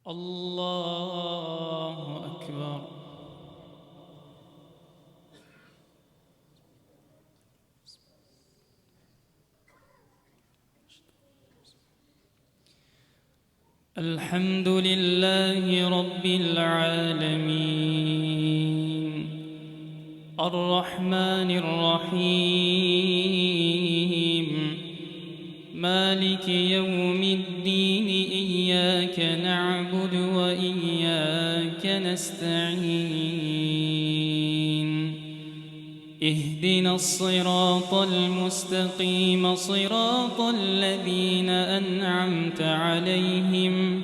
الله أكبر. الحمد لله رب العالمين الرحمن الرحيم مالك يوم الدين إياك نعبد وإياك نستعين اهدنا الصراط المستقيم صراط الذين أنعمت عليهم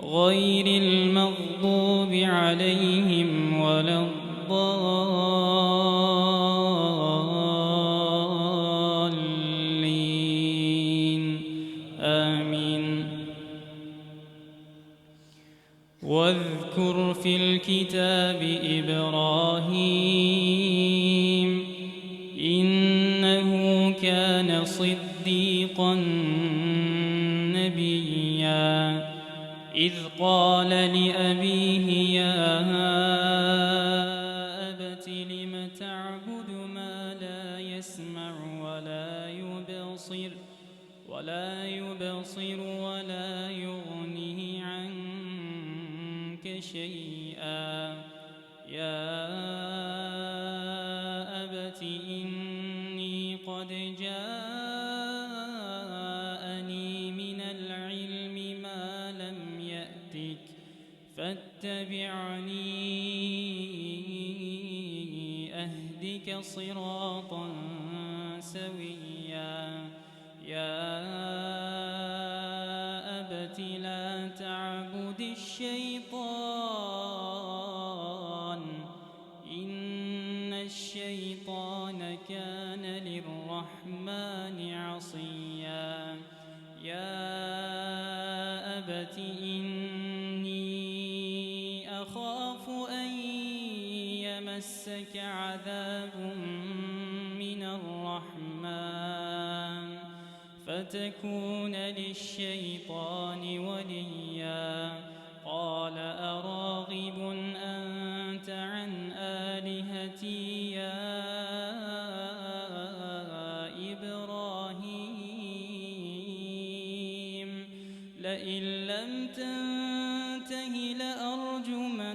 غير المغضوب عليهم ولا الضالين آمين. واذكر في الكتاب إبراهيم إنه كان صديقا نبيا إذ قال لأبيه يا أبت لم تعبد ما لا يسمع ولا يبصر ولا يغني عنك شيئا يا أبت إني قد جاءني من العلم ما لم يأتك فاتبعني أهدك صراطا سويا يا أبت لا تعبد الشيطان إن الشيطان كان للرحمن عصيا يا أبت إني أخاف أن يمسك عذاب من الرحمن فتكون للشيطان وليا قال أراغب أنت عن آلهتي يا إبراهيم لئن لم تنته لأرجمنك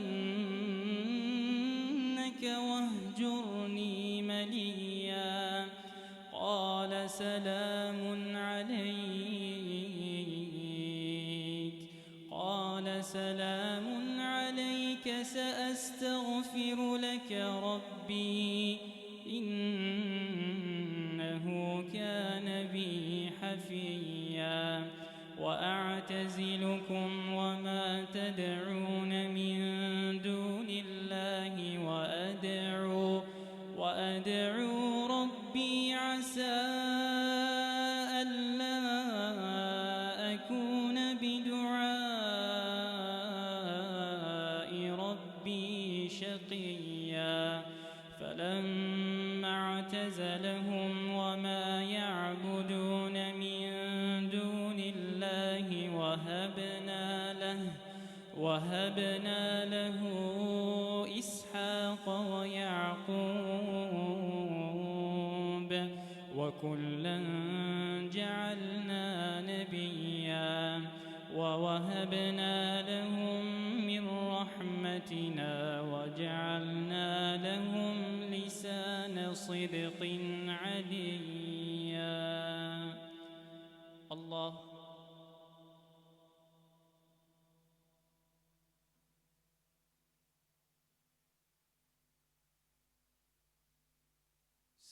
واهجرني مليا قال سلام عليك سأستغفر لك ربي إنه كان بي حفيا وأعتزلكم وما تدعون من دون الله وأدعو ربي عسى ألا أكون بدعاء ربي شقيا فلما اعتزلهم وما يعبدون من دون الله وهبنا له إسحاق ويعقوب وكلا جعلنا نبيا ووهبنا لهم من رحمتنا وجعلنا لهم لسان صدق عليا. الله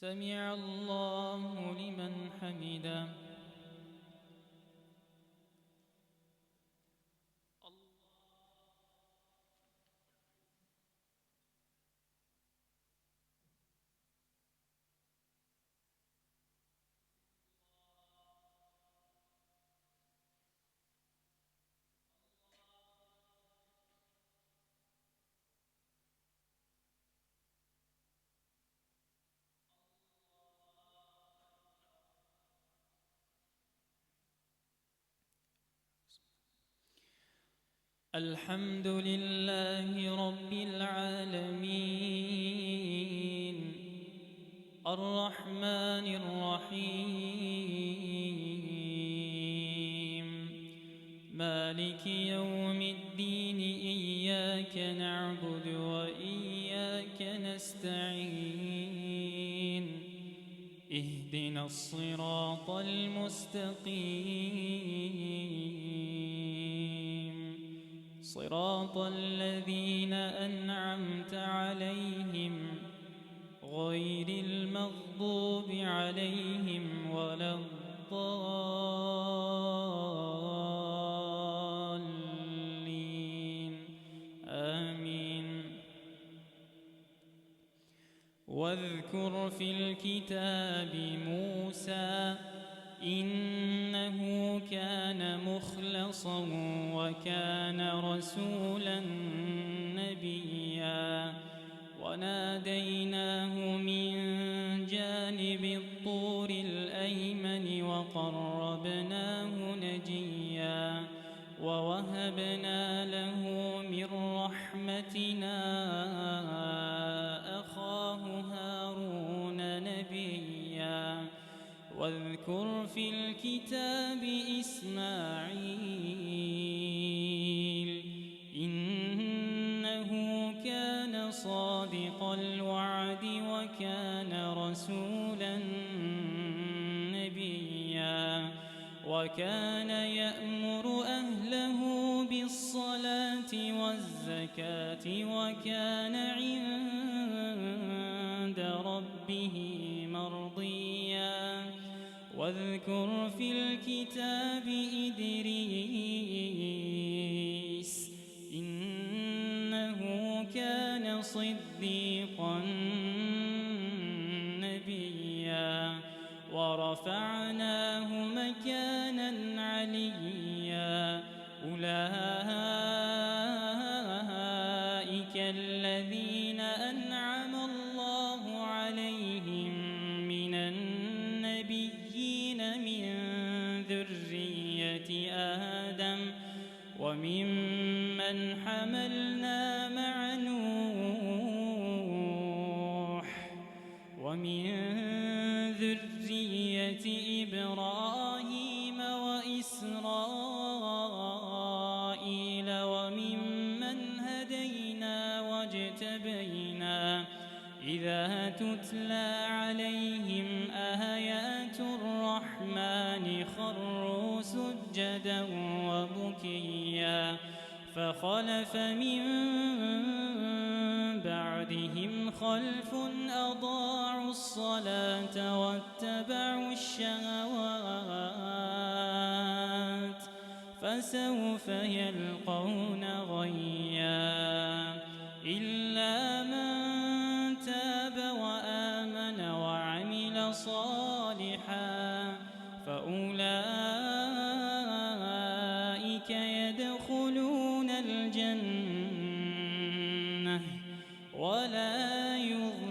سمع الله لمن حمده. الحمد لله رب العالمين الرحمن الرحيم مالك يوم الدين إياك نعبد وإياك نستعين اهدنا الصراط المستقيم صراط الذين أنعمت عليهم غير المغضوب عليهم ولا الضالين آمين. واذكر في الكتاب موسى إنه كان مخلصا وكان رسولا نبيا وناديناه من جانب الطور الأيمن وقربناه نجيا ووهبنا له من رحمتنا أخاه هارون نبيا. واذكر في الكتاب إسماعيل إنه كان صادق الوعد وكان رسولا نبيا وكان يأمر أهله بالصلاة والزكاة وكان عند ربه مرضيا. واذكر في الكتاب إدريس إنه كان صديقا نبيا ورفعناه مكانا عليا. أولئك الذين أنعم الله عليهم من النبيين من ذرية آدم وممن حملنا مع نوح ومن ذرية إبراهيم وإسرائيل وممن هدينا واجتبينا إذا تتلى عليهم آيات الرحمن خروا سجدا وبكيا. فخلف من بعدهم خلف أضاعوا الصلاة واتبعوا الشهوات فسوف يلقون غيا. إلا من تاب وآمن وعمل صالحا فأولئك يدخلون الجنة ولا يظلمون